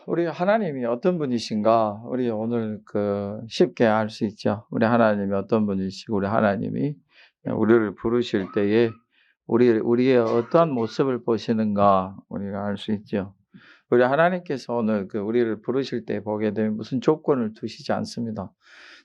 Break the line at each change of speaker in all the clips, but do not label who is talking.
우리 하나님이 어떤 분이신가? 우리 오늘 쉽게 알 수 있죠. 우리 하나님이 어떤 분이시고 우리 하나님이 우리를 부르실 때에 우리의 어떠한 모습을 보시는가 우리가 알 수 있죠. 우리 하나님께서 오늘 우리를 부르실 때 보게 되면 무슨 조건을 두시지 않습니다.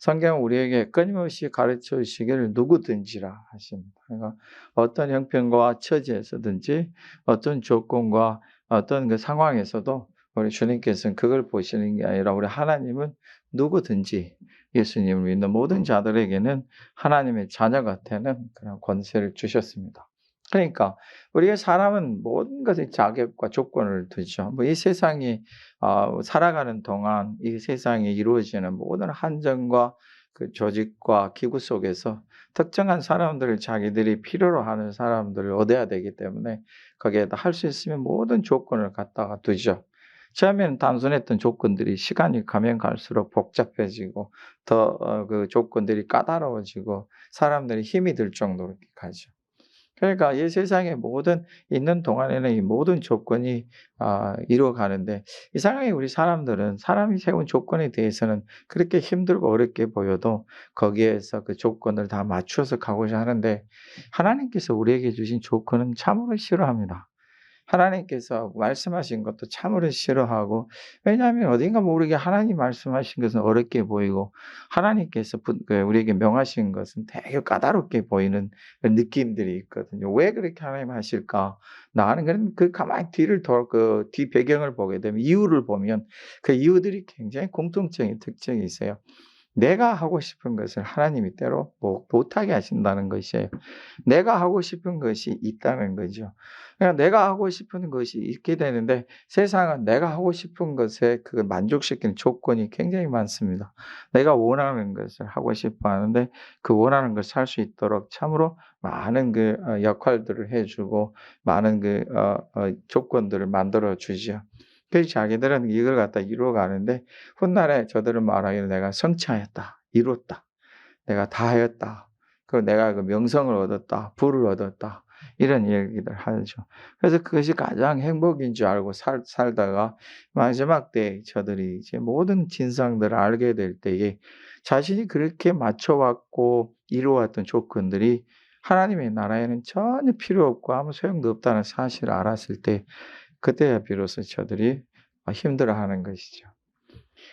성경은 우리에게 끊임없이 가르쳐 주시기를 누구든지라 하십니다. 그러니까 어떤 형편과 처지에서든지 어떤 조건과 어떤 상황에서도 우리 주님께서는 그걸 보시는 게 아니라 우리 하나님은 누구든지 예수님을 믿는 모든 자들에게는 하나님의 자녀가 되는 그런 권세를 주셨습니다. 그러니까 우리가 사람은 모든 것에 자격과 조건을 두죠. 이 세상이 살아가는 동안 이 세상에 이루어지는 모든 한정과 조직과 기구 속에서 특정한 사람들을 자기들이 필요로 하는 사람들을 얻어야 되기 때문에 거기에다 할 수 있으면 모든 조건을 갖다가 두죠. 처음에는 단순했던 조건들이 시간이 가면 갈수록 복잡해지고 더 그 조건들이 까다로워지고 사람들이 힘이 들 정도로 이렇게 가죠. 그러니까 이 세상의 모든 있는 동안에는 이 모든 조건이 이루어가는데 이상하게 우리 사람들은 사람이 세운 조건에 대해서는 그렇게 힘들고 어렵게 보여도 거기에서 그 조건을 다 맞추어서 가고자 하는데 하나님께서 우리에게 주신 조건은 참으로 싫어합니다. 하나님께서 말씀하신 것도 참으로 싫어하고 왜냐하면 어딘가 모르게 하나님 말씀하신 것은 어렵게 보이고 하나님께서 우리에게 명하신 것은 되게 까다롭게 보이는 그런 느낌들이 있거든요. '왜 그렇게 하나님 하실까?' 나는 가만히 뒤 배경을 보게 되면 이유를 보면 그 이유들이 굉장히 공통적인 특징이 있어요. 내가 하고 싶은 것을 하나님이 때로 못하게 하신다는 것이에요. 내가 하고 싶은 것이 있다는 거죠. 그러니까 내가 하고 싶은 것이 있게 되는데 세상은 내가 하고 싶은 것에 그걸 만족시키는 조건이 굉장히 많습니다. 내가 원하는 것을 하고 싶어 하는데 그 원하는 것을 할 수 있도록 참으로 많은 역할들을 해 주고 많은 조건들을 만들어 주지요. 그래서 자기들은 이걸 갖다 이루어 가는데 훗날에 저들은 말하기를 "내가 성취하였다. 이뤘다. 내가 다 하였다. 그리고 내가 명성을 얻었다. 부를 얻었다." 이런 얘기들 하죠. 그래서 그것이 가장 행복인 줄 알고 살다가 마지막 때에 저들이 이제 모든 진상들을 알게 될 때에 자신이 그렇게 맞춰 왔고 이루어 왔던 조건들이 하나님의 나라에는 전혀 필요 없고 아무 소용도 없다는 사실을 알았을 때 그때야 비로소 저들이 힘들어하는 것이죠.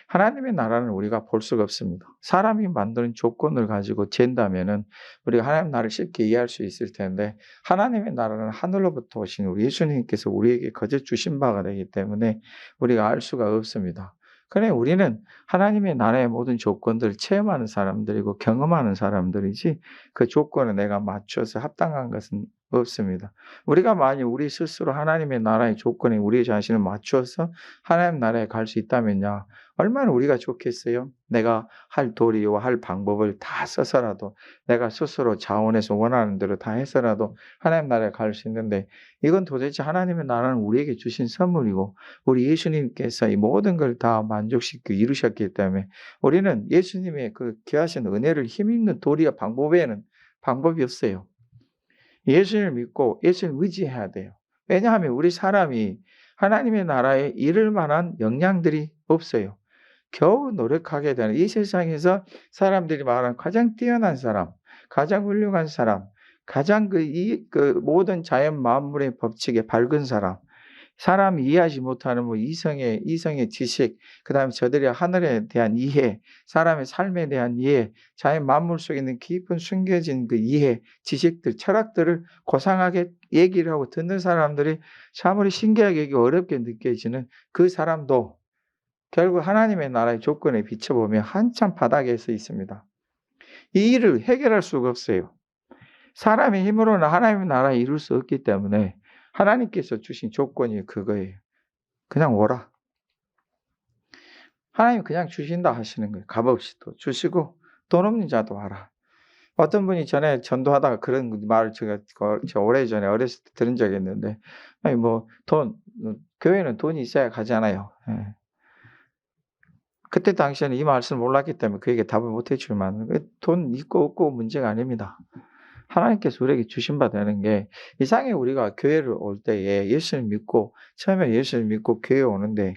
하나님의 나라는 우리가 볼 수가 없습니다. 사람이 만드는 조건을 가지고 잰다면은 우리가 하나님 나라를 쉽게 이해할 수 있을 텐데 하나님의 나라는 하늘로부터 오신 우리 예수님께서 우리에게 거저 주신 바가 되기 때문에 우리가 알 수가 없습니다. 그래 우리는 하나님의 나라의 모든 조건들을 체험하는 사람들이고 경험하는 사람들이지 그 조건을 내가 맞춰서 합당한 것은 없습니다. 우리가 만약 우리 스스로 하나님의 나라의 조건에 우리 자신을 맞추어서 하나님 나라에 갈 수 있다면야 얼마나 우리가 좋겠어요? 내가 할 도리와 할 방법을 다 써서라도 내가 스스로 자원해서 원하는 대로 다 해서라도 하나님 나라에 갈 수 있는데 이건 도대체 하나님의 나라는 우리에게 주신 선물이고 우리 예수님께서 이 모든 걸 다 만족시키고 이루셨기 때문에 우리는 예수님의 그 귀하신 은혜를 힘입는 도리와 방법에는 방법이 없어요. 예수님을 믿고 예수님을 의지해야 돼요. 왜냐하면 우리 사람이 하나님의 나라에 이를 만한 역량들이 없어요. 겨우 노력하게 되는 이 세상에서 사람들이 말하는 가장 뛰어난 사람, 가장 훌륭한 사람, 가장 모든 자연 만물의 법칙에 밝은 사람, 사람이 이해하지 못하는 이성의 지식, 그다음에 저들의 하늘에 대한 이해, 사람의 삶에 대한 이해, 자연 만물 속에 있는 깊은 숨겨진 그 이해, 지식들, 철학들을 고상하게 얘기를 하고 듣는 사람들이 참으로 신기하게 여기고 어렵게 느껴지는 그 사람도 결국 하나님의 나라의 조건에 비춰보면 한참 바닥에 서 있습니다. 이 일을 해결할 수가 없어요. 사람의 힘으로는 하나님의 나라에 이룰 수 없기 때문에 하나님께서 주신 조건이 그거예요. 그냥 오라. 하나님이 그냥 주신다 하시는 거예요. 값없이 또 주시고 돈 없는 자도 와라. 어떤 분이 전에 전도하다가 그런 말을 저 오래전에 어렸을 때 들은 적이 있는데 아니 교회는 돈이 있어야 가잖아요. 예. 그때 당시에는 이 말씀을 몰랐기 때문에 그에게 답을 못 했지만 돈 있고 없고 문제가 아닙니다. 하나님께서 우리에게 주신 바 되는 게 이상하게 우리가 교회를 올 때에 예수를 믿고 처음에 예수를 믿고 교회에 오는데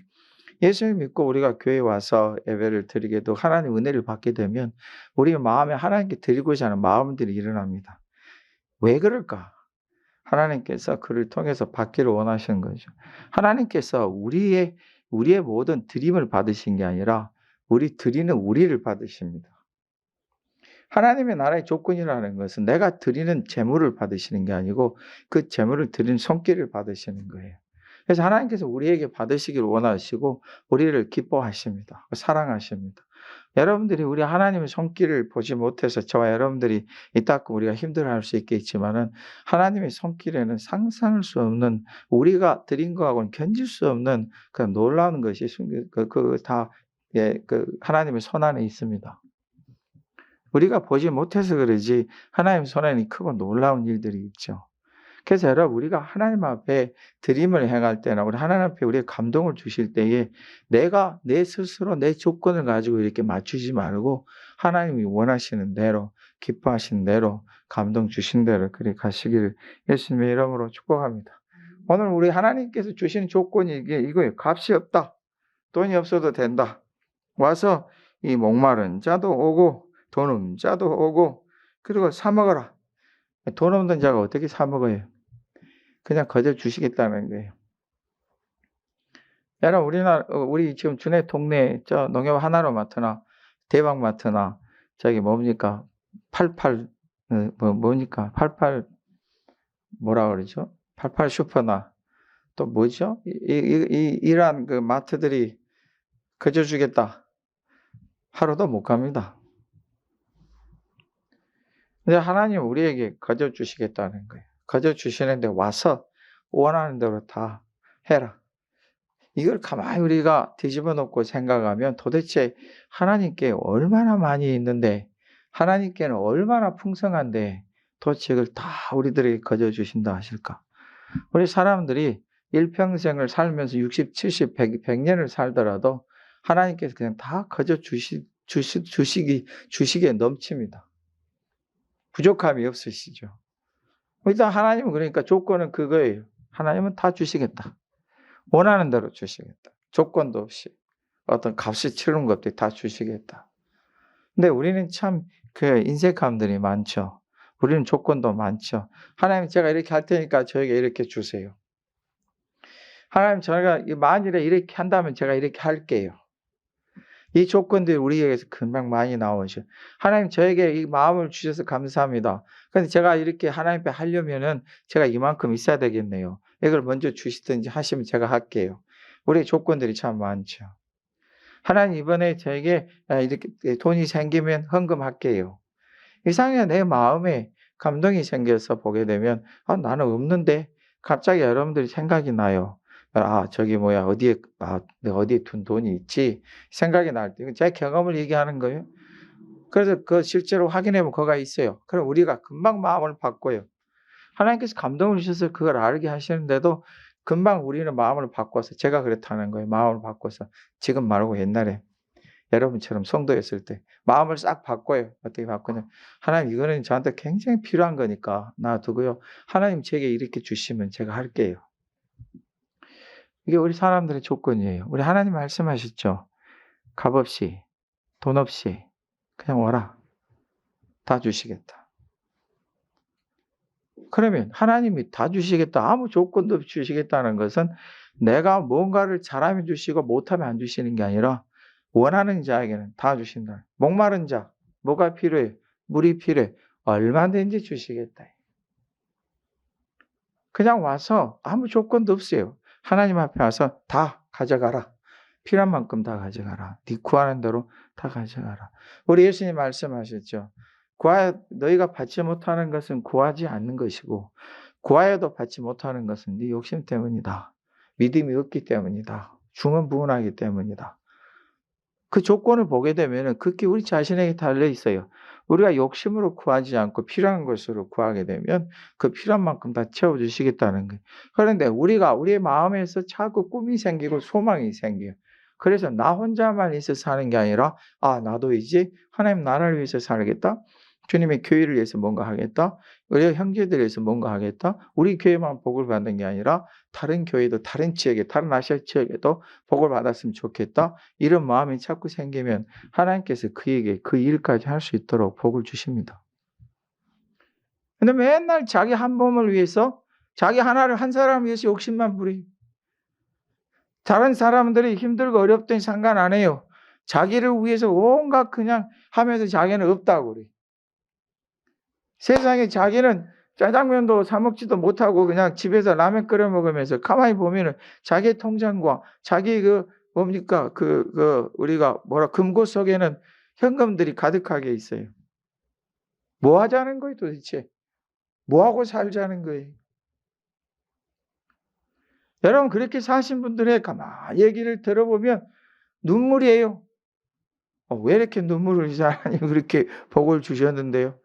예수를 믿고 우리가 교회에 와서 예배를 드리게도 하나님 은혜를 받게 되면 우리 마음에 하나님께 드리고자 하는 마음들이 일어납니다. 왜 그럴까? 하나님께서 그를 통해서 받기를 원하시는 거죠. 하나님께서 우리의 모든 드림을 받으신 게 아니라 우리 드리는 우리를 받으십니다. 하나님의 나라의 조건이라는 것은 내가 드리는 재물을 받으시는 게 아니고 그 재물을 드리는 손길을 받으시는 거예요. 그래서 하나님께서 우리에게 받으시기를 원하시고 우리를 기뻐하십니다. 사랑하십니다. 여러분들이 우리 하나님의 손길을 보지 못해서 저와 여러분들이 이따금 우리가 힘들어할 수 있겠지만은 하나님의 손길에는 상상할 수 없는 우리가 드린 거하고는 견딜 수 없는 그 놀라운 것이 다 하나님의 손 안에 있습니다. 우리가 보지 못해서 그러지 하나님 손에는 크고 놀라운 일들이 있죠. 그래서 여러분 우리가 하나님 앞에 드림을 행할 때나 우리 하나님 앞에 우리의 감동을 주실 때에 내가 내 스스로 내 조건을 가지고 이렇게 맞추지 말고 하나님이 원하시는 대로 기뻐하시는 대로 감동 주신 대로 그리 가시기를 예수님의 이름으로 축복합니다. 오늘 우리 하나님께서 주시는 조건이 이거예요. 값이 없다. 돈이 없어도 된다. 와서 이 목마른 자도 오고 돈 없는 자도 오고 그리고 사 먹어라. 돈 없는 자가 어떻게 사 먹어요? 그냥 거저 주시겠다는 거예요. 여러분 우리 지금 주내 동네 저 농협 하나로마트나 대방마트나 저기 뭡니까 88 뭡니까 88 뭐라 그러죠? 88 슈퍼나 또 뭐죠? 이러한 그 마트들이 거저 주겠다. 하루도 못 갑니다. 근데 하나님 우리에게 거저 주시겠다는 거예요. 거저 주시는데 와서 원하는 대로 다 해라. 이걸 가만히 우리가 뒤집어 놓고 생각하면 도대체 하나님께 얼마나 많이 있는데 하나님께는 얼마나 풍성한데 도대체 이걸 다 우리들에게 거저 주신다 하실까? 우리 사람들이 일평생을 살면서 60, 70, 100년을 살더라도 하나님께서 그냥 다 거저 주시기에 넘칩니다. 부족함이 없으시죠. 일단 하나님은 그러니까 조건은 그거예요. 하나님은 다 주시겠다. 원하는 대로 주시겠다. 조건도 없이 어떤 값이 치르는 것도 다 주시겠다. 근데 우리는 참 그 인색함들이 많죠. 우리는 조건도 많죠. 하나님 제가 이렇게 할 테니까 저에게 이렇게 주세요. 하나님 저희가 만일에 이렇게 한다면 제가 이렇게 할게요. 이 조건들이 우리에게서 금방 많이 나오죠. 하나님 저에게 이 마음을 주셔서 감사합니다. 그런데 제가 이렇게 하나님 앞에 하려면은 제가 이만큼 있어야 되겠네요. 이걸 먼저 주시든지 하시면 제가 할게요. 우리의 조건들이 참 많죠. 하나님 이번에 저에게 이렇게 돈이 생기면 헌금할게요. 이상하게 내 마음에 감동이 생겨서 보게 되면 나는 없는데 갑자기 여러분들이 생각이 나요. 저기 뭐야 내가 어디에 둔 돈이 있지 생각이 날 때 제 경험을 얘기하는 거예요. 그래서 그 실제로 확인해 보면 그거가 있어요. 그럼 우리가 금방 마음을 바꿔요. 하나님께서 감동을 주셔서 그걸 알게 하시는데도 금방 우리는 마음을 바꿔서 제가 그렇다는 거예요. 마음을 바꿔서 지금 말고 옛날에 여러분처럼 성도였을 때 마음을 싹 바꿔요. 어떻게 바꾸냐? 하나님 이거는 저한테 굉장히 필요한 거니까 놔두고요. 하나님 제게 이렇게 주시면 제가 할게요. 이게 우리 사람들의 조건이에요. 우리 하나님 말씀하셨죠. 값없이 돈 없이 그냥 와라. 다 주시겠다. 그러면 하나님이 다 주시겠다. 아무 조건도 없이 주시겠다는 것은 내가 뭔가를 잘하면 주시고 못하면 안 주시는 게 아니라 원하는 자에게는 다 주신다. 목마른 자, 뭐가 필요해? 물이 필요해. 얼마든지 주시겠다. 그냥 와서 아무 조건도 없어요. 하나님 앞에 와서 다 가져가라. 필요한 만큼 다 가져가라. 네 구하는 대로 다 가져가라. 우리 예수님 말씀하셨죠. 너희가 받지 못하는 것은 구하지 않는 것이고 구하여도 받지 못하는 것은 네 욕심 때문이다. 믿음이 없기 때문이다. 중언부언하기 때문이다. 그 조건을 보게 되면 그게 우리 자신에게 달려 있어요. 우리가 욕심으로 구하지 않고 필요한 것으로 구하게 되면 그 필요한 만큼 다 채워주시겠다는 거예요. 그런데 우리의 마음에서 자꾸 꿈이 생기고 소망이 생겨요. 그래서 나 혼자만 있어서 사는 게 아니라 나도 이제 하나님 나라를 위해서 살겠다. 주님의 교회를 위해서 뭔가 하겠다. 우리 형제들을 위해서 뭔가 하겠다. 우리 교회만 복을 받는 게 아니라 다른 교회도 다른 지역에 다른 아시아 지역에도 복을 받았으면 좋겠다. 이런 마음이 자꾸 생기면 하나님께서 그에게 그 일까지 할 수 있도록 복을 주십니다. 근데 맨날 자기 한 몸을 위해서 자기 하나를 한 사람을 위해서 욕심만 부려요. 다른 사람들이 힘들고 어렵든 상관 안 해요. 자기를 위해서 온갖 그냥 하면서 자기는 없다고 그래요. 세상에 자기는 짜장면도 사 먹지도 못하고 그냥 집에서 라면 끓여 먹으면서 가만히 보면은 자기 통장과 자기 뭡니까? 우리가 금고 속에는 현금들이 가득하게 있어요. 뭐 하자는 거예요, 도대체? 뭐 하고 살자는 거예요? 여러분, 그렇게 사신 분들의 가만히 얘기를 들어보면 눈물이에요. 왜 이렇게 눈물을 흘리지? 하나님 그렇게 복을 주셨는데요.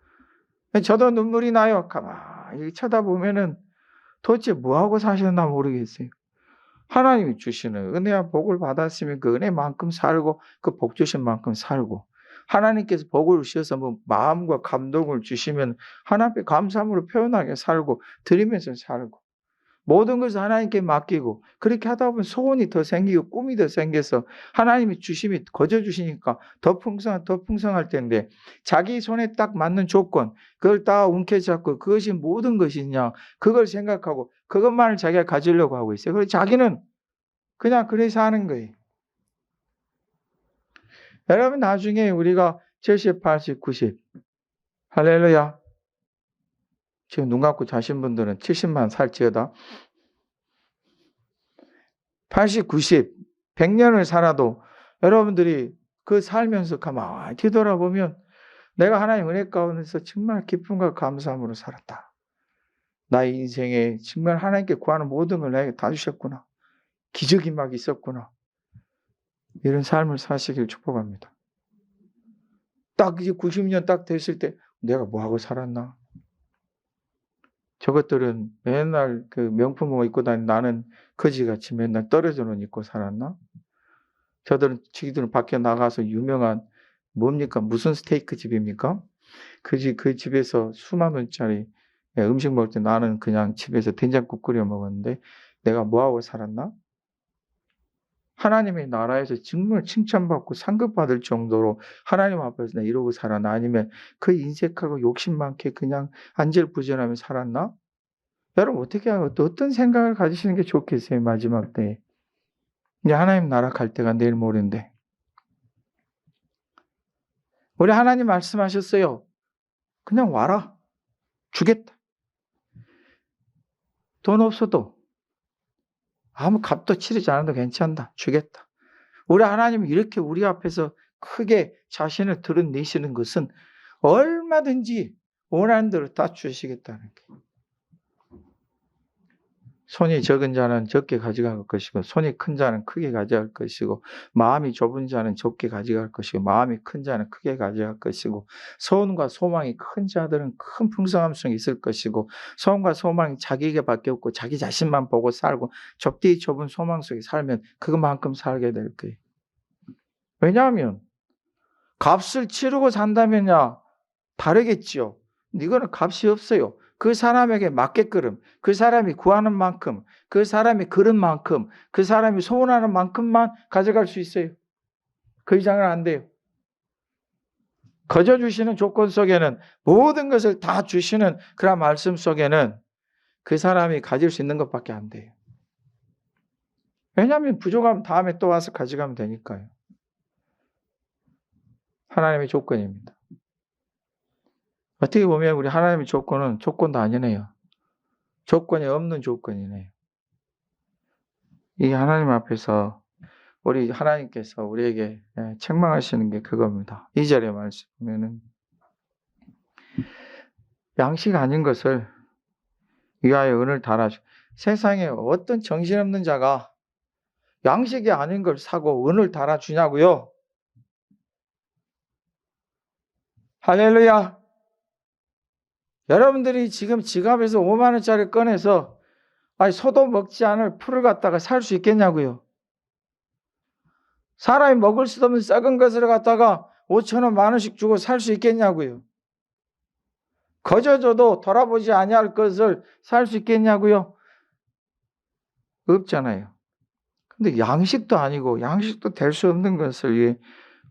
저도 눈물이 나요. 가만히 쳐다보면은 도대체 뭐하고 사셨나 모르겠어요. 하나님이 주시는 은혜와 복을 받았으면 그 은혜만큼 살고 그 복 주신 만큼 살고 하나님께서 복을 주셔서 뭐 마음과 감동을 주시면 하나님 앞에 감사함으로 표현하게 살고 드리면서 살고 모든 것을 하나님께 맡기고 그렇게 하다 보면 소원이 더 생기고 꿈이 더 생겨서 하나님이 주심이 거저 주시니까 더 풍성할 텐데 자기 손에 딱 맞는 조건 그걸 딱 움켜잡고 그것이 모든 것이냐 그걸 생각하고 그것만을 자기가 가지려고 하고 있어요. 그래서 자기는 그냥 그래서 하는 거예요. 여러분 나중에 우리가 70, 80, 90 할렐루야 지금 눈 감고 자신 분들은 70만 살지어다 80, 90, 100년을 살아도 여러분들이 그 살면서 가만히 뒤돌아보면 내가 하나님 은혜 가운데서 정말 기쁨과 감사함으로 살았다. 나의 인생에 정말 하나님께 구하는 모든 걸 나에게 다 주셨구나. 기적이 막 있었구나. 이런 삶을 사시길 축복합니다. 딱 이제 90년 딱 됐을 때 내가 뭐하고 살았나? 저것들은 맨날 그 명품을 입고 다니는 나는 거지같이 맨날 떨어져는 입고 살았나? 지들은 밖에 나가서 유명한 뭡니까? 무슨 스테이크 집입니까? 그 집에서 수만 원짜리 음식 먹을 때 나는 그냥 집에서 된장국 끓여 먹었는데 내가 뭐하고 살았나? 하나님의 나라에서 정말 칭찬받고 상급받을 정도로 하나님 앞에서 내가 이러고 살았나? 아니면 그 인색하고 욕심 많게 그냥 안절부절하며 살았나? 여러분 어떻게 하고 어떤 생각을 가지시는 게 좋겠어요? 마지막 때에. 이제 하나님 나라 갈 때가 내일 모레인데 우리 하나님 말씀하셨어요. 그냥 와라. 주겠다. 돈 없어도 아무 값도 치르지 않아도 괜찮다. 주겠다. 우리 하나님이 이렇게 우리 앞에서 크게 자신을 드러내시는 것은 얼마든지 원하는 대로 다 주시겠다는 거예요. 손이 적은 자는 적게 가져갈 것이고 손이 큰 자는 크게 가져갈 것이고 마음이 좁은 자는 좁게 가져갈 것이고 마음이 큰 자는 크게 가져갈 것이고 소원과 소망이 큰 자들은 큰 풍성함성이 있을 것이고 소원과 소망이 자기에게밖에 없고 자기 자신만 보고 살고 좁디 좁은 소망 속에 살면 그것만큼 살게 될 거예요. 왜냐하면 값을 치르고 산다면야 다르겠지요. 이거는 값이 없어요. 그 사람에게 맞게끔 그 사람이 구하는 만큼 그 사람이 그런 만큼 그 사람이 소원하는 만큼만 가져갈 수 있어요. 그 이상은 안 돼요. 거저 주시는 조건 속에는 모든 것을 다 주시는 그런 말씀 속에는 그 사람이 가질 수 있는 것밖에 안 돼요. 왜냐하면 부족하면 다음에 또 와서 가져가면 되니까요. 하나님의 조건입니다. 어떻게 보면 우리 하나님의 조건은 조건도 아니네요. 조건이 없는 조건이네요. 이 하나님 앞에서 우리 하나님께서 우리에게 책망하시는 게 그겁니다. 2절에 말씀 보면은 양식 아닌 것을 위하여 은을 달아주고 세상에 어떤 정신없는 자가 양식이 아닌 걸 사고 은을 달아주냐고요? 할렐루야. 여러분들이 지금 지갑에서 5만 원짜리 꺼내서 소도 먹지 않을 풀을 갖다가 살 수 있겠냐고요. 사람이 먹을 수도 없는 썩은 것을 갖다가 5천 원, 만 원씩 주고 살 수 있겠냐고요. 거저줘도 돌아보지 아니할 것을 살 수 있겠냐고요? 없잖아요. 근데 양식도 아니고 양식도 될 수 없는 것을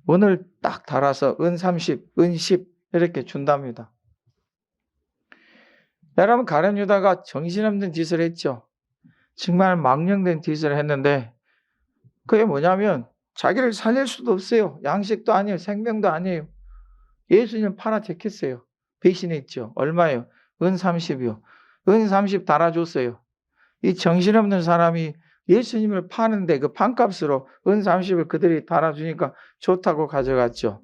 오늘 딱 달아서 은 30, 은 10 이렇게 준답니다. 여러분, 가룟 유다가 정신없는 짓을 했죠. 정말 망령된 짓을 했는데 그게 뭐냐면 자기를 살릴 수도 없어요. 양식도 아니에요. 생명도 아니에요. 예수님 팔아제꼈어요. 배신했죠. 얼마예요? 은 30이요. 은 30 달아줬어요. 이 정신없는 사람이 예수님을 파는데 그 판값으로 은 30을 그들이 달아주니까 좋다고 가져갔죠.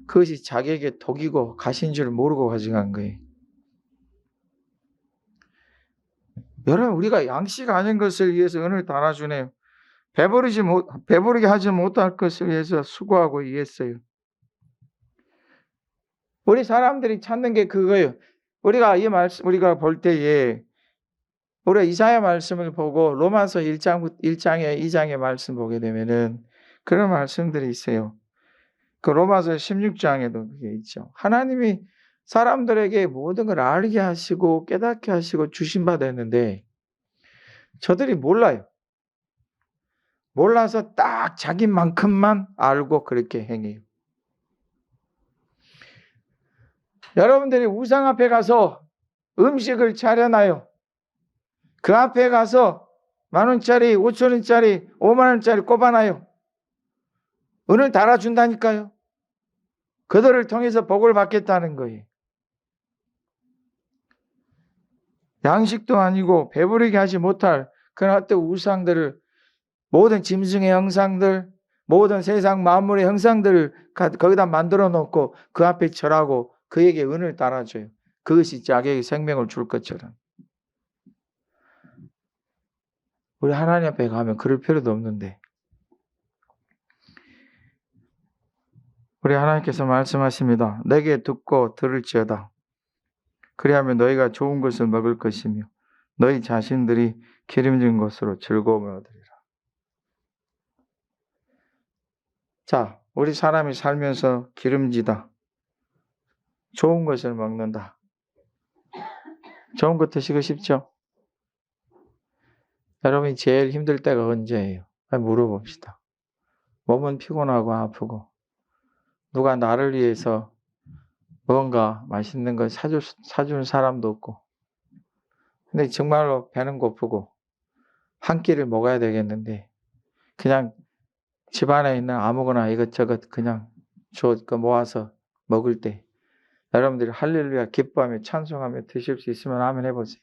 그것이 자기에게 독이고 가신 줄 모르고 가져간 거예요. 여러분, 우리가 양식 아닌 것을 위해서 은을 달아주네요. 배부르게 하지 못할 것을 위해서 수고하고 이했어요. 우리 사람들이 찾는 게 그거예요. 우리가 볼 때에 우리가 이사야 말씀을 보고 로마서 1장에 2장의 말씀 보게 되면은 그런 말씀들이 있어요. 그 로마서 16장에도 그게 있죠. 하나님이 사람들에게 모든 걸 알게 하시고 깨닫게 하시고 주신 바 됐는데 저들이 몰라요. 몰라서 딱 자기만큼만 알고 그렇게 행해요. 여러분들이 우상 앞에 가서 음식을 차려놔요. 그 앞에 가서 10,000원짜리, 5,000원짜리, 50,000원짜리 꼽아놔요. 은을 달아준다니까요. 그들을 통해서 복을 받겠다는 거예요. 양식도 아니고 배부르게 하지 못할 그런 어떤 우상들을, 모든 짐승의 형상들, 모든 세상 만물의 형상들을 거기다 만들어 놓고 그 앞에 절하고 그에게 은을 달아줘요. 그것이 자기에게 생명을 줄 것처럼. 우리 하나님 앞에 가면 그럴 필요도 없는데 우리 하나님께서 말씀하십니다. 내게 듣고 들을지어다. 그리하면 너희가 좋은 것을 먹을 것이며 너희 자신들이 기름진 것으로 즐거움을 얻으리라. 자, 우리 사람이 살면서 기름지다. 좋은 것을 먹는다. 좋은 것 드시고 싶죠? 여러분이 제일 힘들 때가 언제예요? 물어봅시다. 몸은 피곤하고 아프고 누가 나를 위해서 뭔가 맛있는 걸 사주는 사람도 없고 근데 정말로 배는 고프고 한 끼를 먹어야 되겠는데 그냥 집안에 있는 아무거나 이것저것 그냥 모아서 먹을 때 여러분들이 할렐루야 기뻐하며 찬송하며 드실 수 있으면 아멘 해보세요.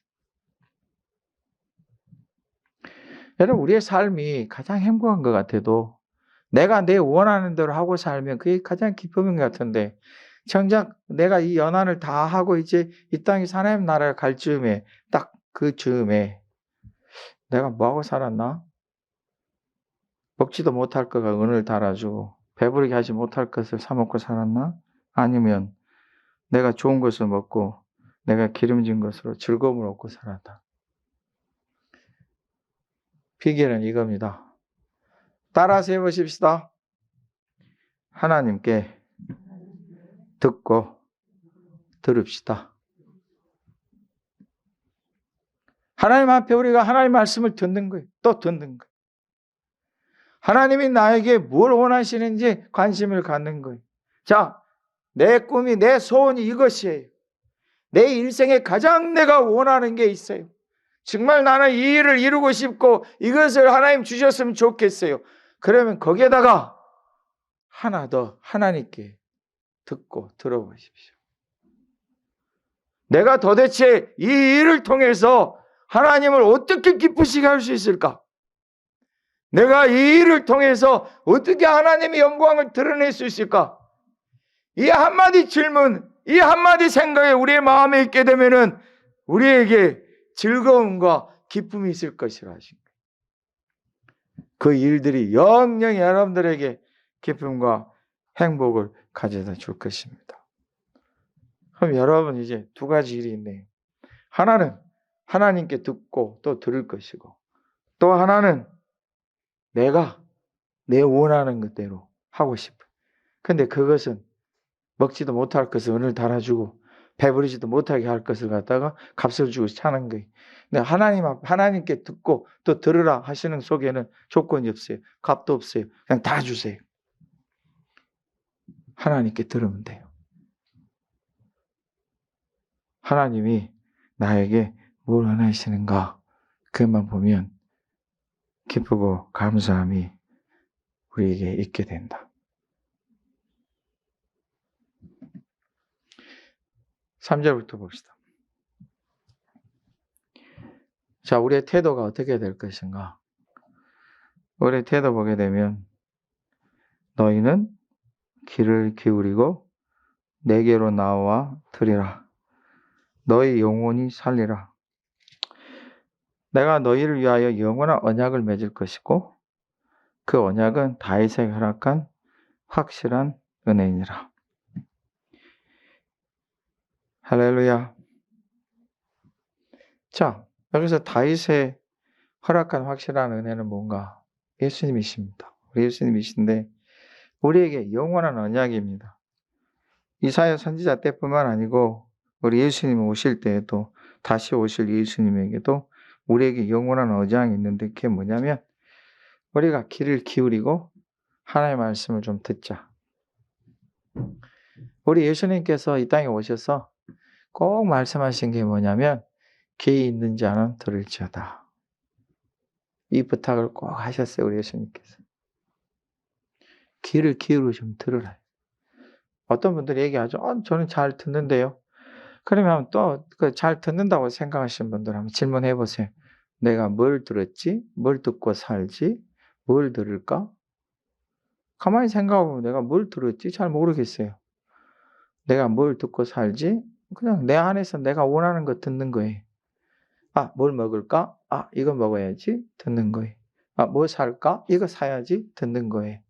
여러분, 우리의 삶이 가장 행복한 것 같아도 내가 내 원하는 대로 하고 살면 그게 가장 기쁨인 것 같은데 정작 내가 이 연한을 다 하고 이제 이 땅에서 하나님 나라에 갈 즈음에 딱 그 즈음에 내가 뭐하고 살았나? 먹지도 못할 거가 은을 달아주고 배부르게 하지 못할 것을 사 먹고 살았나? 아니면 내가 좋은 것을 먹고 내가 기름진 것으로 즐거움을 얻고 살았다. 비결은 이겁니다. 따라서 해보십시다. 하나님께 듣고 들읍시다. 하나님 앞에 우리가 하나님 말씀을 듣는 거예요. 또 듣는 거예요. 하나님이 나에게 뭘 원하시는지 관심을 갖는 거예요. 자, 내 꿈이, 내 소원이 이것이에요. 내 일생에 가장 내가 원하는 게 있어요. 정말 나는 이 일을 이루고 싶고 이것을 하나님 주셨으면 좋겠어요. 그러면 거기에다가 하나 더 하나님께 듣고 들어보십시오. 내가 도대체 이 일을 통해서 하나님을 어떻게 기쁘시게 할 수 있을까? 내가 이 일을 통해서 어떻게 하나님의 영광을 드러낼 수 있을까? 이 한마디 질문, 이 한마디 생각에 우리의 마음에 있게 되면은 우리에게 즐거움과 기쁨이 있을 것이라 하신 거예요. 그 일들이 영영히 여러분들에게 기쁨과 행복을 가져다 줄 것입니다. 그럼 여러분 이제 두 가지 일이 있네요. 하나는 하나님께 듣고 또 들을 것이고 또 하나는 내가 내 원하는 것대로 하고 싶어요. 근데 그것은 먹지도 못할 것을 은을 달아주고 배부르지도 못하게 할 것을 갖다가 값을 주고 사는 거예요. 근데 하나님께 듣고 또 들으라 하시는 속에는 조건이 없어요. 값도 없어요. 그냥 다 주세요. 하나님께 들으면 돼요. 하나님이 나에게 뭘 원하시는가 그것만 보면 기쁘고 감사함이 우리에게 있게 된다. 3절부터 봅시다. 자, 우리의 태도가 어떻게 될 것인가? 우리의 태도 보게 되면 너희는 귀를 기울이고 내게로 나와 들으라. 너희 영혼이 살리라. 내가 너희를 위하여 영원한 언약을 맺을 것이고 그 언약은 다윗에게 허락한 확실한 은혜이니라. 할렐루야. 자, 여기서 다윗의 허락한 확실한 은혜는 뭔가? 예수님이십니다. 우리 예수님이신데 우리에게 영원한 언약입니다. 이사야 선지자 때뿐만 아니고 우리 예수님 오실 때에도 다시 오실 예수님에게도 우리에게 영원한 언약이 있는데 그게 뭐냐면 우리가 귀를 기울이고 하나님의 말씀을 좀 듣자. 우리 예수님께서 이 땅에 오셔서 꼭 말씀하신 게 뭐냐면 귀 있는 자는 들을지어다. 이 부탁을 꼭 하셨어요. 우리 예수님께서. 귀를 기울여 좀 들으라. 어떤 분들이 얘기하죠. 저는 잘 듣는데요. 그러면 또 잘 듣는다고 생각하시는 분들 한번 질문해 보세요. 내가 뭘 들었지? 뭘 듣고 살지? 뭘 들을까? 가만히 생각해보면 내가 뭘 들었지? 잘 모르겠어요. 내가 뭘 듣고 살지? 그냥 내 안에서 내가 원하는 거 듣는 거예요. 뭘 먹을까? 이거 먹어야지. 듣는 거예요. 뭐 살까? 이거 사야지. 듣는 거예요.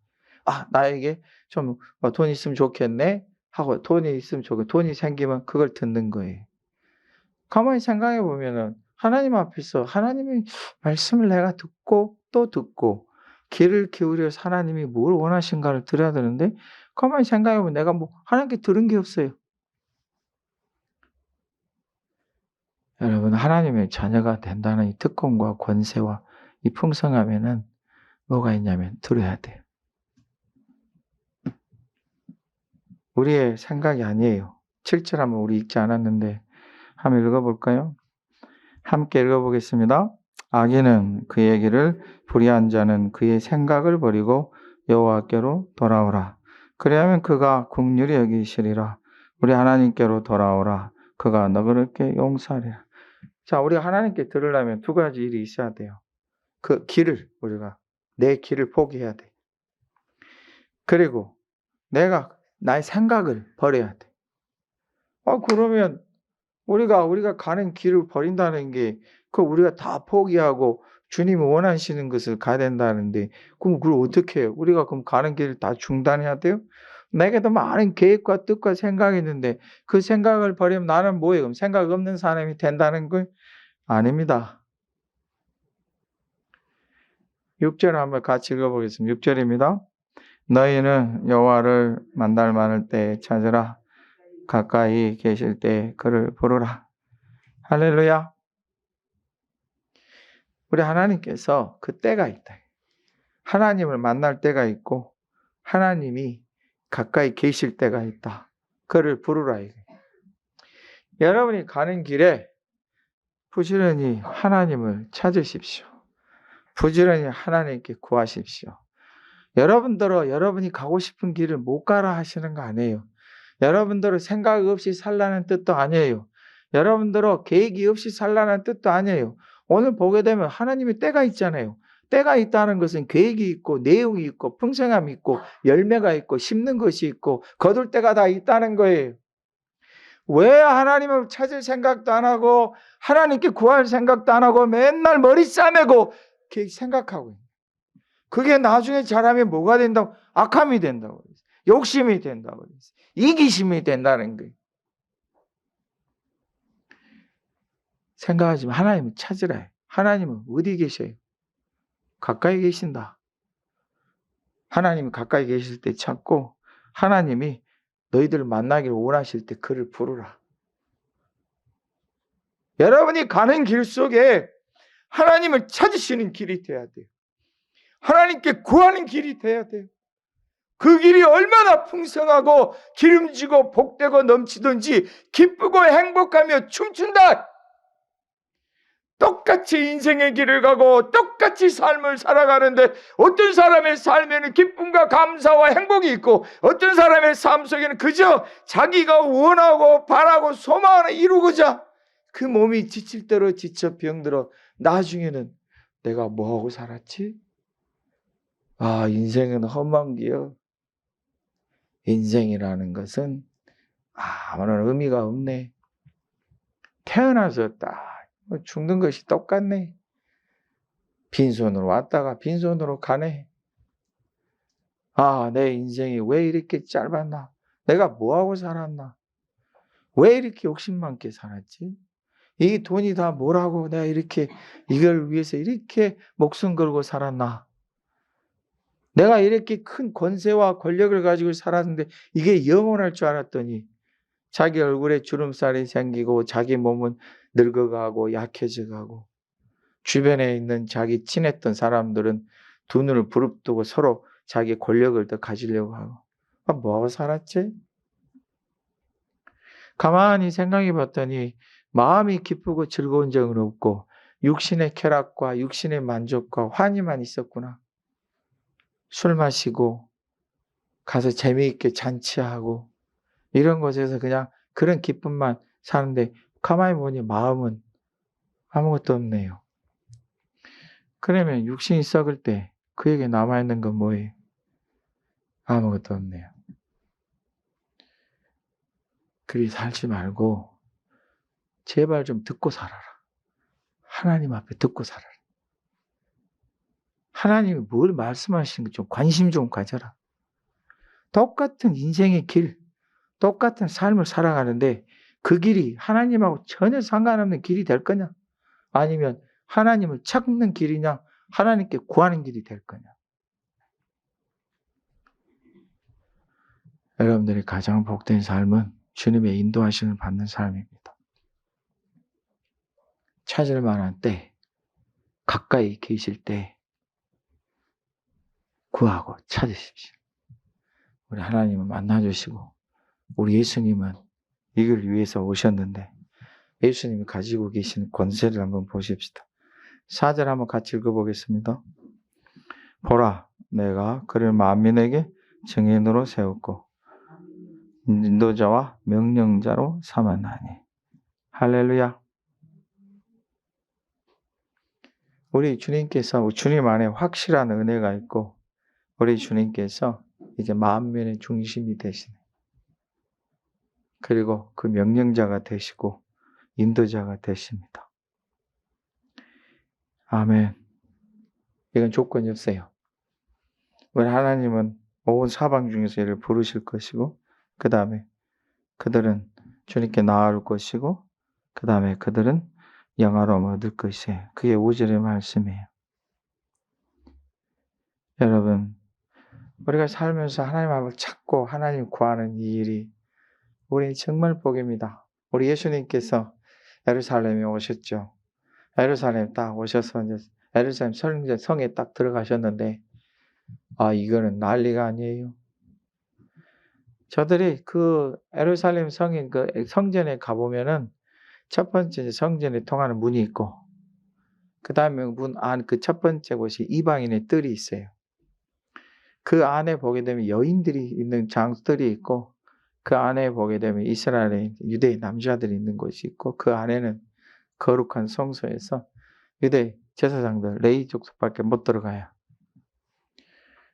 나에게 좀 돈 있으면 좋겠네. 하고 돈이 있으면 좋겠네. 돈이 생기면 그걸 듣는 거예요. 가만히 생각해 보면은 하나님 앞에서 하나님의 말씀을 내가 듣고 또 듣고 귀를 기울여서 하나님이 뭘 원하신가를 들어야 되는데 가만히 생각해 보면 내가 하나님께 들은 게 없어요. 여러분, 하나님의 자녀가 된다는 이 특권과 권세와 이 풍성함에는 뭐가 있냐면 들어야 돼요. 우리의 생각이 아니에요. 7절 한번 우리 읽지 않았는데 한번 읽어볼까요? 함께 읽어보겠습니다. 악인은 그의 길을 불의한 자는 그의 생각을 버리고 여호와께로 돌아오라. 그리하면 그가 긍휼히 여기시리라. 우리 하나님께로 돌아오라. 그가 너그럽게 용서하리라. 자, 우리가 하나님께 들으려면 두 가지 일이 있어야 돼요. 그 길을 우리가 내 길을 포기해야 돼. 그리고 내가 나의 생각을 버려야 돼. 그러면 우리가 가는 길을 버린다는 게 우리가 다 포기하고 주님이 원하시는 것을 가야 된다는데 그럼 그걸 어떻게 해요? 우리가 그럼 가는 길을 다 중단해야 돼요? 내게도 많은 계획과 뜻과 생각이 있는데 그 생각을 버리면 나는 뭐예요? 그럼 생각 없는 사람이 된다는 거? 아닙니다. 6절 한번 같이 읽어보겠습니다. 6절입니다. 너희는 여호와를 만날 만할 때 찾으라. 가까이 계실 때 그를 부르라. 할렐루야. 우리 하나님께서 그 때가 있다. 하나님을 만날 때가 있고 하나님이 가까이 계실 때가 있다. 그를 부르라. 여러분이 가는 길에 부지런히 하나님을 찾으십시오. 부지런히 하나님께 구하십시오. 여러분이 가고 싶은 길을 못 가라 하시는 거 아니에요. 여러분들은 생각 없이 살라는 뜻도 아니에요. 여러분들은 계획이 없이 살라는 뜻도 아니에요. 오늘 보게 되면 하나님의 때가 있잖아요. 때가 있다는 것은 계획이 있고 내용이 있고 풍성함이 있고 열매가 있고 심는 것이 있고 거둘 때가 다 있다는 거예요. 왜 하나님을 찾을 생각도 안 하고 하나님께 구할 생각도 안 하고 맨날 머리 싸매고 생각하고 있는 그게 나중에 자라면 뭐가 된다고? 악함이 된다고 그랬어요. 욕심이 된다고 그랬어요. 이기심이 된다는 거예요. 생각하지 마. 하나님을 찾으라 해요. 하나님은 어디 계셔요? 가까이 계신다. 하나님이 가까이 계실 때 찾고 하나님이 너희들을 만나기를 원하실 때 그를 부르라. 여러분이 가는 길 속에 하나님을 찾으시는 길이 돼야 돼요. 하나님께 구하는 길이 돼야 돼요. 그 길이 얼마나 풍성하고 기름지고 복되고 넘치든지 기쁘고 행복하며 춤춘다. 똑같이 인생의 길을 가고 똑같이 삶을 살아가는데 어떤 사람의 삶에는 기쁨과 감사와 행복이 있고 어떤 사람의 삶 속에는 그저 자기가 원하고 바라고 소망을 이루고자 그 몸이 지칠 대로 지쳐 병들어 나중에는 내가 뭐하고 살았지? 아, 인생은 험한 기요. 인생이라는 것은 아무런 의미가 없네. 태어나서 딱 죽는 것이 똑같네. 빈손으로 왔다가 빈손으로 가네. 아, 내 인생이 왜 이렇게 짧았나? 내가 뭐하고 살았나? 왜 이렇게 욕심 많게 살았지? 이 돈이 다 뭐라고 내가 이렇게 이걸 위해서 이렇게 목숨 걸고 살았나? 내가 이렇게 큰 권세와 권력을 가지고 살았는데 이게 영원할 줄 알았더니 자기 얼굴에 주름살이 생기고 자기 몸은 늙어가고 약해져가고 주변에 있는 자기 친했던 사람들은 두 눈을 부릅뜨고 서로 자기 권력을 더 가지려고 하고 뭐하고 살았지? 가만히 생각해 봤더니 마음이 기쁘고 즐거운 적은 없고 육신의 쾌락과 육신의 만족과 환희만 있었구나. 술 마시고 가서 재미있게 잔치하고 이런 곳에서 그냥 그런 기쁨만 사는데 가만히 보니 마음은 아무것도 없네요. 그러면 육신이 썩을 때 그에게 남아있는 건 뭐예요? 아무것도 없네요. 그리 살지 말고 제발 좀 듣고 살아라. 하나님 앞에 듣고 살아라. 하나님이 뭘 말씀하시는 거 좀 관심 좀 가져라. 똑같은 인생의 길, 똑같은 삶을 살아가는데 그 길이 하나님하고 전혀 상관없는 길이 될 거냐? 아니면 하나님을 찾는 길이냐? 하나님께 구하는 길이 될 거냐? 여러분들이 가장 복된 삶은 주님의 인도하심을 받는 삶입니다. 찾을 만한 때, 가까이 계실 때 구하고 찾으십시오. 우리 하나님을 만나주시고 우리 예수님은 이걸 위해서 오셨는데 예수님이 가지고 계신 권세를 한번 보십시다. 4절 한번 같이 읽어보겠습니다. 보라, 내가 그를 만민에게 증인으로 세웠고 인도자와 명령자로 삼았나니. 할렐루야. 우리 주님께서 주님 안에 확실한 은혜가 있고 우리 주님께서 이제 만민의 중심이 되시네. 그리고 그 명령자가 되시고 인도자가 되십니다. 아멘. 이건 조건이 없어요. 우리 하나님은 온 사방 중에서 이를 부르실 것이고 그 다음에 그들은 주님께 나아올 것이고 그 다음에 그들은 영화로움을 얻을 것이에요. 그게 5절의 말씀이에요. 여러분, 우리가 살면서 하나님 앞을 찾고 하나님 구하는 이 일이 우리 정말 복입니다. 우리 예수님께서 예루살렘에 오셨죠. 예루살렘 딱 오셔서 이제 예루살렘 성에 딱 들어가셨는데 이거는 난리가 아니에요. 저들이 그 예루살렘 성인 그 성전에 가보면은 첫 번째 성전에 통하는 문이 있고 그 다음에 문 안 그 첫 번째 곳이 이방인의 뜰이 있어요. 그 안에 보게 되면 여인들이 있는 장들이 있고 그 안에 보게 되면 이스라엘의 유대인 남자들이 있는 곳이 있고 그 안에는 거룩한 성소에서 유대 제사장들 레위 족속밖에 못 들어가요.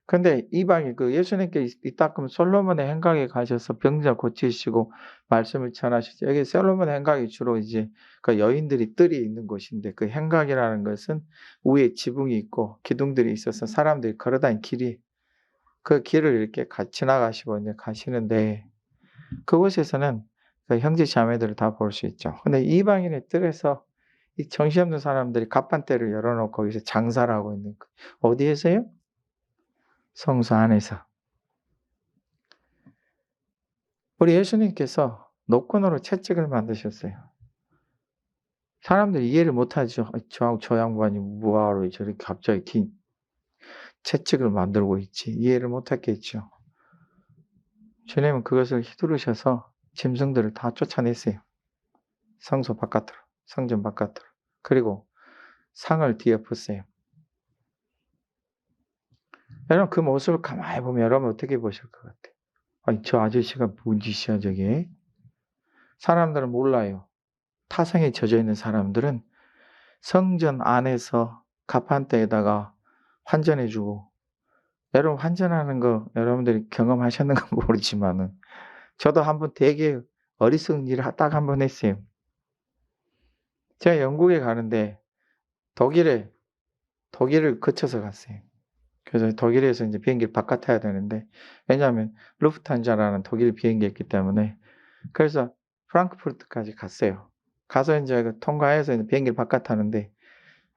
근데 이방인 그 예수님께 이따금 솔로몬의 행각에 가셔서 병자 고치시고 말씀을 전하시죠. 여기 솔로몬의 행각이 주로 이제 그 여인들이 뜰이 있는 곳인데 그 행각이라는 것은 위에 지붕이 있고 기둥들이 있어서 사람들이 걸어다니는 길이 그 길을 이렇게 지나가시고 이제 가시는데 그곳에서는 그 형제 자매들을 다 볼 수 있죠. 근데 이방인의 뜰에서 이 정신없는 사람들이 갑판대를 열어놓고 거기서 장사를 하고 있는 거. 어디에서요? 성소 안에서. 우리 예수님께서 노건으로 채찍을 만드셨어요. 사람들이 이해를 못하죠. 저 양반이 뭐하러 저렇게 갑자기 채찍을 만들고 있지. 이해를 못했겠죠. 주님은 그것을 휘두르셔서 짐승들을 다 쫓아냈어요. 성소 바깥으로, 성전 바깥으로. 그리고 상을 뒤엎었어요. 여러분 그 모습을 가만히 보면 여러분 어떻게 보실 것 같아요? 아니 저 아저씨가 뭔 짓이야 저게? 사람들은 몰라요. 타성에 젖어있는 사람들은 성전 안에서 가판대에다가 환전해주고, 여러분 환전하는 거 여러분들이 경험하셨는가 모르지만은 저도 한번 되게 어리석은 일을 딱 한 번 했어요. 제가 영국에 가는데 독일을 거쳐서 갔어요. 그래서 독일에서 이제 비행기를 바꿔 타야 되는데, 왜냐하면 루프트한자라는 독일 비행기가 있기 때문에. 그래서 프랑크푸르트까지 갔어요. 가서 이제 통과해서 이제 비행기를 바꿔 타는데,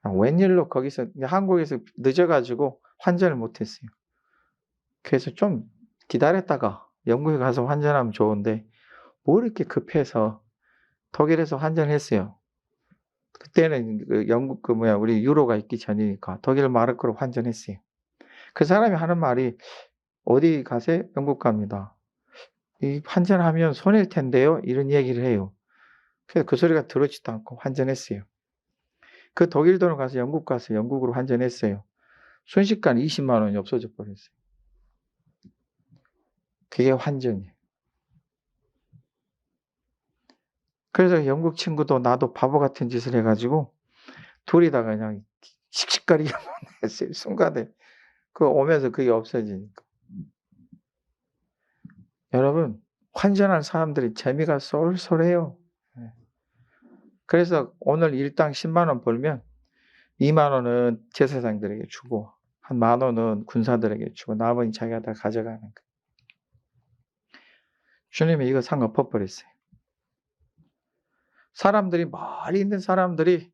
웬일로 거기서 한국에서 늦어가지고 환전을 못했어요. 그래서 좀 기다렸다가 영국에 가서 환전하면 좋은데 뭐 이렇게 급해서 독일에서 환전했어요. 그때는 영국 우리 유로가 있기 전이니까 독일 마르크로 환전했어요. 그 사람이 하는 말이 어디 가세요? 영국 갑니다. 이 환전하면 손해일 텐데요. 이런 얘기를 해요. 그래서 그 소리가 들어지도 않고 환전했어요. 그 독일 돈을 가서 영국 가서 영국으로 환전했어요. 순식간에 20만 원이 없어져 버렸어요. 그게 환전이에요. 그래서 영국 친구도 나도 바보 같은 짓을 해가지고 둘이 다 그냥 씩씩거리기만 했어요. 순간에. 그 오면서 그게 없어지니까. 여러분 환전할 사람들이 재미가 쏠쏠해요. 그래서 오늘 일당 10만 원 벌면 2만 원은 제사장들에게 주고 한 1만 원은 군사들에게 주고 나머지 자기가 다 가져가는 거예요. 주님이 이거 상 엎어버렸어요. 사람들이 멀리 있는 사람들이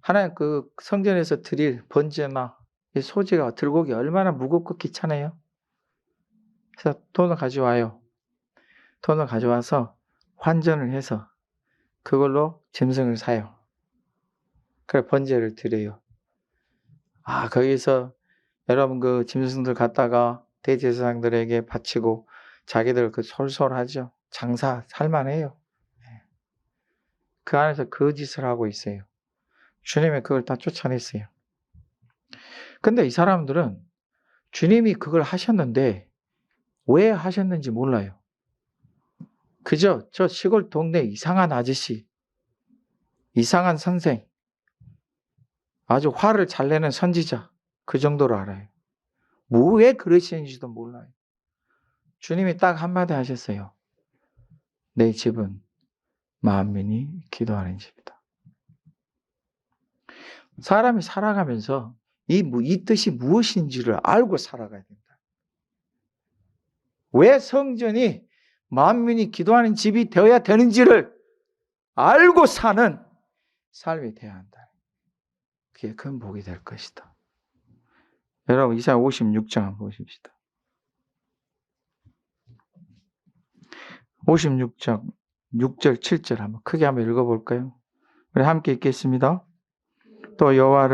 하나님 그 성전에서 드릴 번제나 이 소지가 들고 오기 얼마나 무겁고 귀찮아요. 그래서 돈을 가져와요. 돈을 가져와서 환전을 해서 그걸로 짐승을 사요. 그래 번제를 드려요. 거기서 여러분 그 짐승들 갖다가 대제사장들에게 바치고 자기들 그 솔솔하죠. 장사 살만해요. 그 안에서 그 짓을 하고 있어요. 주님이 그걸 다 쫓아냈어요. 근데 이 사람들은 주님이 그걸 하셨는데 왜 하셨는지 몰라요. 그저 저 시골 동네 이상한 아저씨, 이상한 선생, 아주 화를 잘 내는 선지자, 그 정도로 알아요. 왜 그러시는지도 몰라요. 주님이 딱 한마디 하셨어요. 내 집은 만민이 기도하는 집이다. 사람이 살아가면서 이 뜻이 무엇인지를 알고 살아가야 된다. 왜 성전이 만민이 기도하는 집이 되어야 되는지를 알고 사는 삶이 되어야 한다. 그게 큰 복이 될 것이다. 여러분 이사야 56장 한번 보십시다. 56장 6절 7절 한번 크게 한번 읽어볼까요? 우리 함께 읽겠습니다. 또 여호와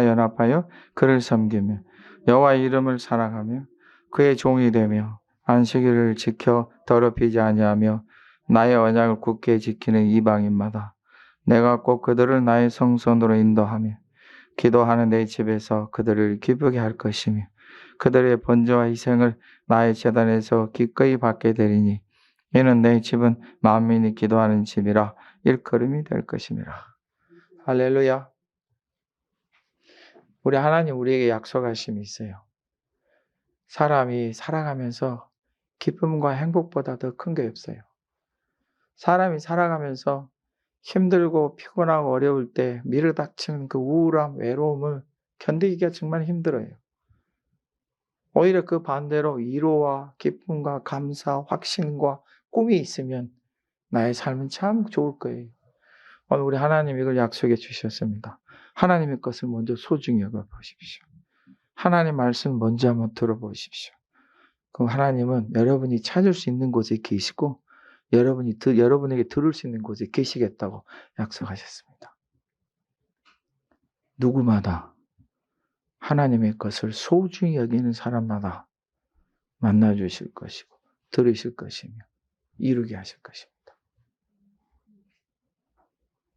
연합하여 그를 섬기며 여호와의 이름을 사랑하며 그의 종이 되며 안식일을 지켜 더럽히지 아니하며 나의 언약을 굳게 지키는 이방인마다 내가 꼭 그들을 나의 성전으로 인도하며 기도하는 내 집에서 그들을 기쁘게 할 것이며 그들의 번제와 희생을 나의 제단에서 기꺼이 받게 되리니 이는 내 집은 만민이 기도하는 집이라 일컬음이 될 것임이라. 할렐루야. 우리 하나님 우리에게 약속하심이 있어요. 사람이 살아가면서 기쁨과 행복보다 더 큰 게 없어요. 사람이 살아가면서 힘들고 피곤하고 어려울 때 밀어닥치는 그 우울함, 외로움을 견디기가 정말 힘들어요. 오히려 그 반대로 위로와 기쁨과 감사, 확신과 꿈이 있으면 나의 삶은 참 좋을 거예요. 오늘 우리 하나님 이걸 약속해 주셨습니다. 하나님의 것을 먼저 소중히 여겨보십시오. 하나님 말씀 먼저 한번 들어보십시오. 그럼 하나님은 여러분이 찾을 수 있는 곳에 계시고 여러분에게 들을 수 있는 곳에 계시겠다고 약속하셨습니다. 누구마다 하나님의 것을 소중히 여기는 사람마다 만나 주실 것이고 들으실 것이며 이루게 하실 것입니다.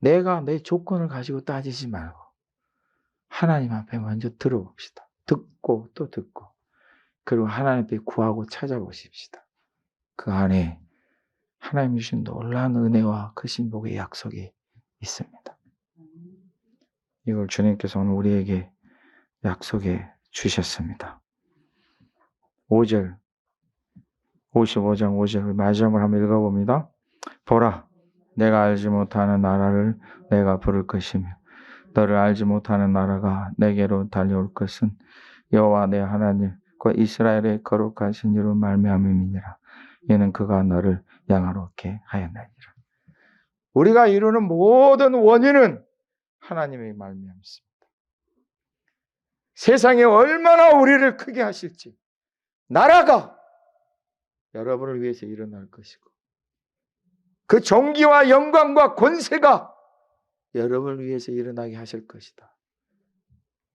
내가 내 조건을 가지고 따지지 말고 하나님 앞에 먼저 들어봅시다. 듣고 또 듣고 그리고 하나님 앞에 구하고 찾아보십시다. 그 안에 하나님 주신 놀라운 은혜와 크신 복의 약속이 있습니다. 이걸 주님께서 오늘 우리에게 약속해 주셨습니다. 5절 55장 5절 마지막으로 한번 읽어봅니다. 보라, 내가 알지 못하는 나라를 내가 부를 것이며 너를 알지 못하는 나라가 내게로 달려올 것은 여호와 내 하나님 곧 이스라엘의 거룩하신 이로 말미암음이니라. 이는 그가 너를 영화롭게 하였나니라. 우리가 이루는 모든 원인은 하나님의 말미암습니다. 세상에 얼마나 우리를 크게 하실지 나라가 여러분을 위해서 일어날 것이고 그 존귀와 영광과 권세가 여러분을 위해서 일어나게 하실 것이다.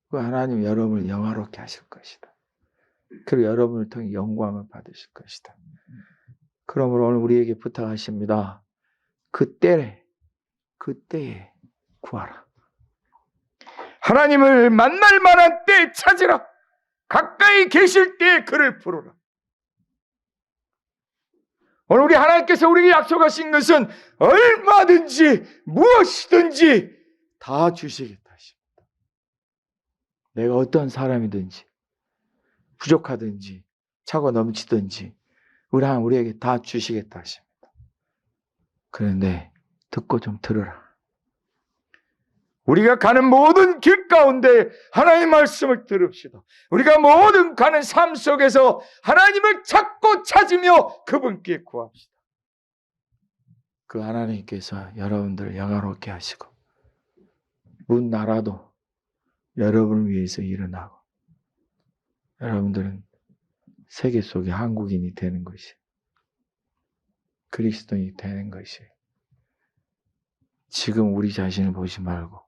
그 하나님 여러분을 영화롭게 하실 것이다. 그리고 여러분을 통해 영광을 받으실 것이다. 그러므로 오늘 우리에게 부탁하십니다. 그때에 구하라. 하나님을 만날 만한 때에 찾으라. 가까이 계실 때에 그를 부르라. 오늘 우리 하나님께서 우리에게 약속하신 것은 얼마든지 무엇이든지 다 주시겠다 하십니다. 내가 어떤 사람이든지 부족하든지 차고 넘치든지 우리 하나님 우리에게 다 주시겠다 하십니다. 그런데 듣고 좀 들어라. 우리가 가는 모든 길 가운데 하나님의 말씀을 들읍시다. 우리가 모든 가는 삶 속에서 하나님을 찾고 찾으며 그분께 구합시다. 그 하나님께서 여러분들을 영화롭게 하시고 문 나라도 여러분을 위해서 일어나고 여러분들은 세계 속의 한국인이 되는 것이 그리스도인이 되는 것이 지금 우리 자신을 보지 말고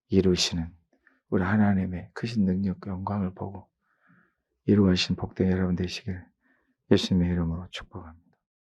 이루시는 우리 하나님의 크신 능력과 영광을 보고 이루어진 복된 여러분 되시길 예수님의 이름으로 축복합니다.